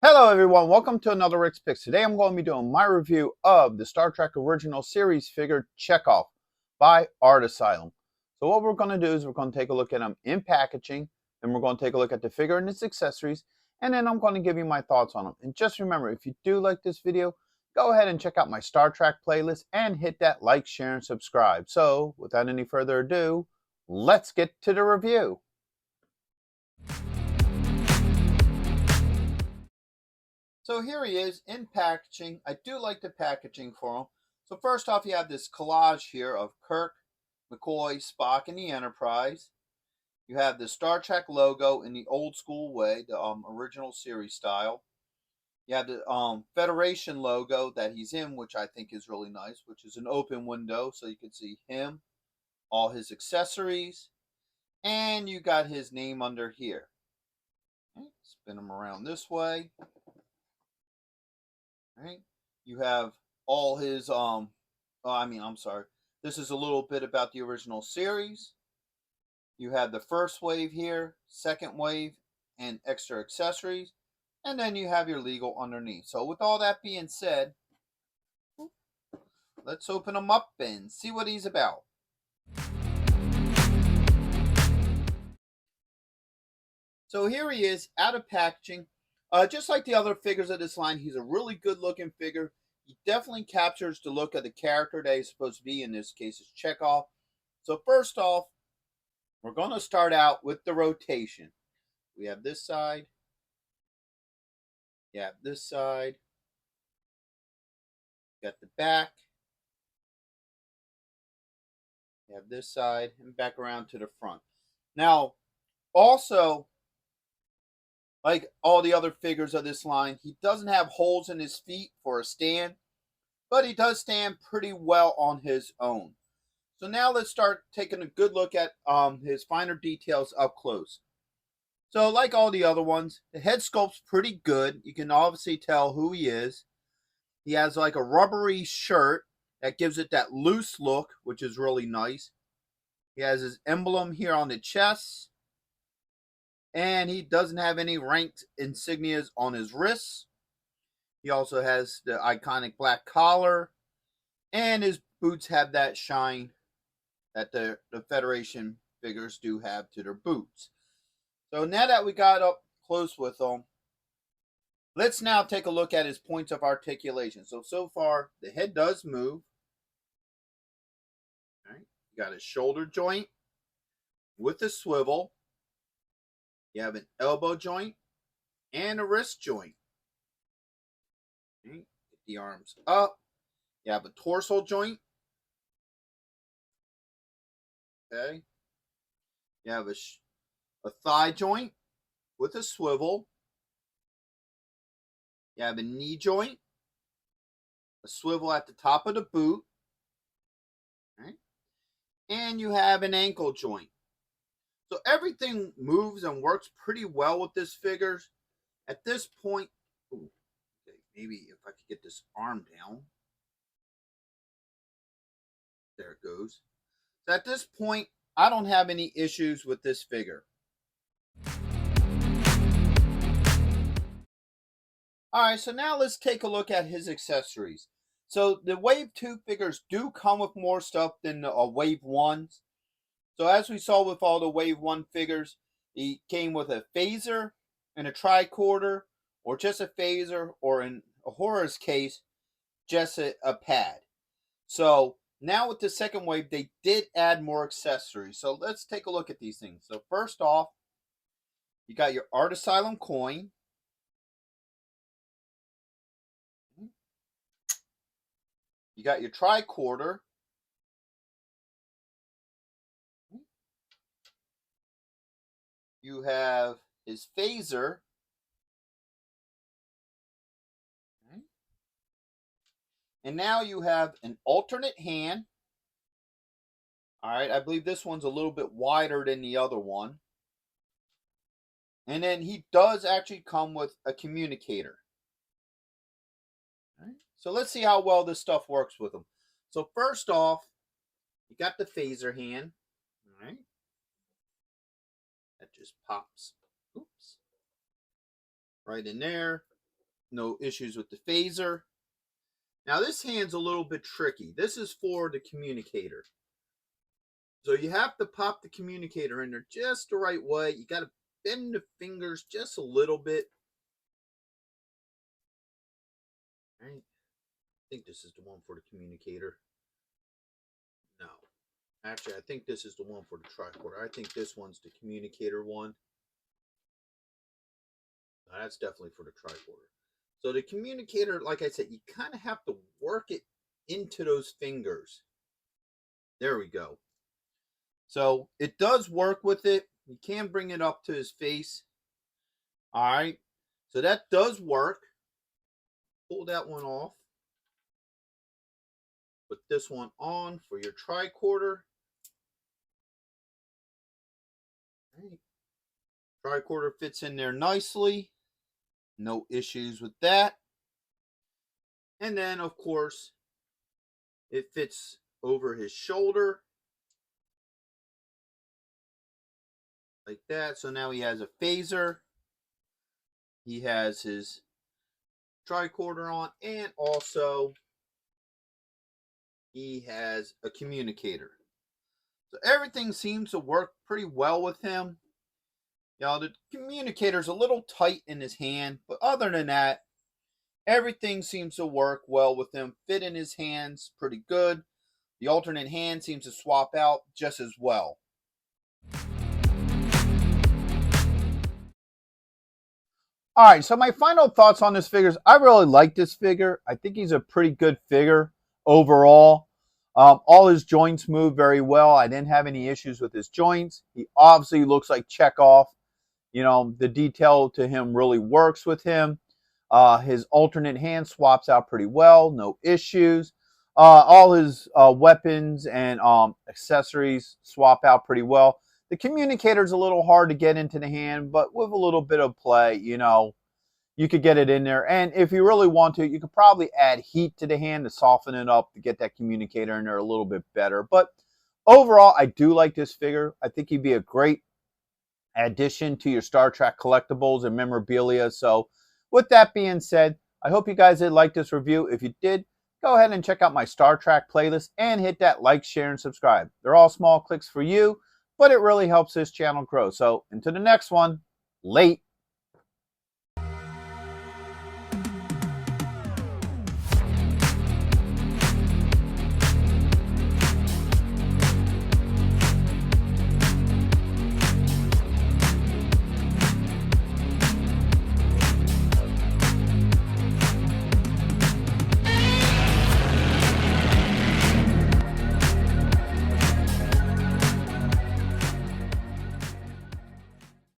Hello everyone, welcome to another Rick's Picks. Today I'm going to be doing my review of the Star Trek original series figure Chekov by Art Asylum. So what we're going to do is we're going to take a look at them in packaging, and we're going to take a look at the figure and its accessories, and then I'm going to give you my thoughts on them. And just remember, if you do like this video, go ahead and check out my Star Trek playlist and hit that like, share, and subscribe. So without any further ado, let's get to the review. So here he is in packaging. I do like the packaging for him. So first off, you have this collage here of Kirk, McCoy, Spock, and the Enterprise. You have the Star Trek logo in the old school way, the original series style. You have the Federation logo that he's in, which I think is really nice, which is an open window, so you can see him, all his accessories, and you got his name under here. Okay, spin him around this way. Right? You have all his I'm sorry. This is a little bit about the original series. You have the first wave here, second wave, and extra accessories, and then you have your legal underneath. So with all that being said, let's open him up and see what he's about. So here he is out of packaging. Just like the other figures of this line, he's a really good looking figure. He definitely captures the look of the character that he's supposed to be. In this case, it's Chekov. So first off, we're going to start out with the rotation. We have this side. You have this side. Got the back. You have this side and back around to the front. Now, also, like all the other figures of this line, he doesn't have holes in his feet for a stand, but he does stand pretty well on his own. So now let's start taking a good look at his finer details up close. So like all the other ones, the head sculpt's pretty good. You can obviously tell who he is. He has like a rubbery shirt that gives it that loose look, which is really nice. He has his emblem here on the chest. And he doesn't have any ranked insignias on his wrists. He also has the iconic black collar. And his boots have that shine that the Federation figures do have to their boots. So now that we got up close with him, let's now take a look at his points of articulation. So far, the head does move. All right. You got a shoulder joint with a swivel. You have an elbow joint and a wrist joint. Okay. Get the arms up. You have a torso joint. Okay. You have a thigh joint with a swivel. You have a knee joint, a swivel at the top of the boot. Right? And you have an ankle joint. So everything moves and works pretty well with this figure. At this point, okay, maybe if I could get this arm down. There it goes. So at this point, I don't have any issues with this figure. Alright, so now let's take a look at his accessories. So the Wave 2 figures do come with more stuff than the Wave 1s. So as we saw with all the Wave 1 figures, he came with a phaser and a tricorder, or just a phaser, or in Uhura's case, just a pad. So now with the second wave, they did add more accessories. So let's take a look at these things. So first off, you got your Art Asylum coin. You got your tricorder. You have his phaser. And now you have an alternate hand. Alright, I believe this one's a little bit wider than the other one. And then he does actually come with a communicator. All right. So let's see how well this stuff works with him. So first off, you got the phaser hand. All right. That just pops. Oops. Right in there. No issues with the phaser. Now this hand's a little bit tricky. This is for the communicator. So you have to pop the communicator in there just the right way. You got to bend the fingers just a little bit. All right. I think this is the one for the communicator. No. Actually, I think this is the one for the tricorder. I think this one's the communicator one. No, that's definitely for the tricorder. So the communicator, like I said, you kind of have to work it into those fingers. There we go. So it does work with it. You can bring it up to his face. All right. So that does work. Pull that one off. Put this one on for your tricorder. All right. Tricorder fits in there nicely. No issues with that. And then, of course, it fits over his shoulder. Like that. So now he has a phaser. He has his tricorder on, and also he has a communicator. So everything seems to work pretty well with him. The communicator's a little tight in his hand, but other than that, everything seems to work well with him. Fit in his hands pretty good. The alternate hand seems to swap out just as well. All right, so my final thoughts on this figure is I really like this figure. I think he's a pretty good figure overall. All his joints move very well. I didn't have any issues with his joints. He obviously looks like Chekov. The detail to him really works with him. His alternate hand swaps out pretty well. No issues. All his weapons and accessories swap out pretty well. The communicator's a little hard to get into the hand, but with a little bit of play, you could get it in there. And if you really want to, you could probably add heat to the hand to soften it up to get that communicator in there a little bit better. But overall, I do like this figure. I think he'd be a great addition to your Star Trek collectibles and memorabilia. So with that being said, I hope you guys did like this review. If you did, go ahead and check out my Star Trek playlist and hit that like, share, and subscribe. They're all small clicks for you, but it really helps this channel grow. So until the next one, late.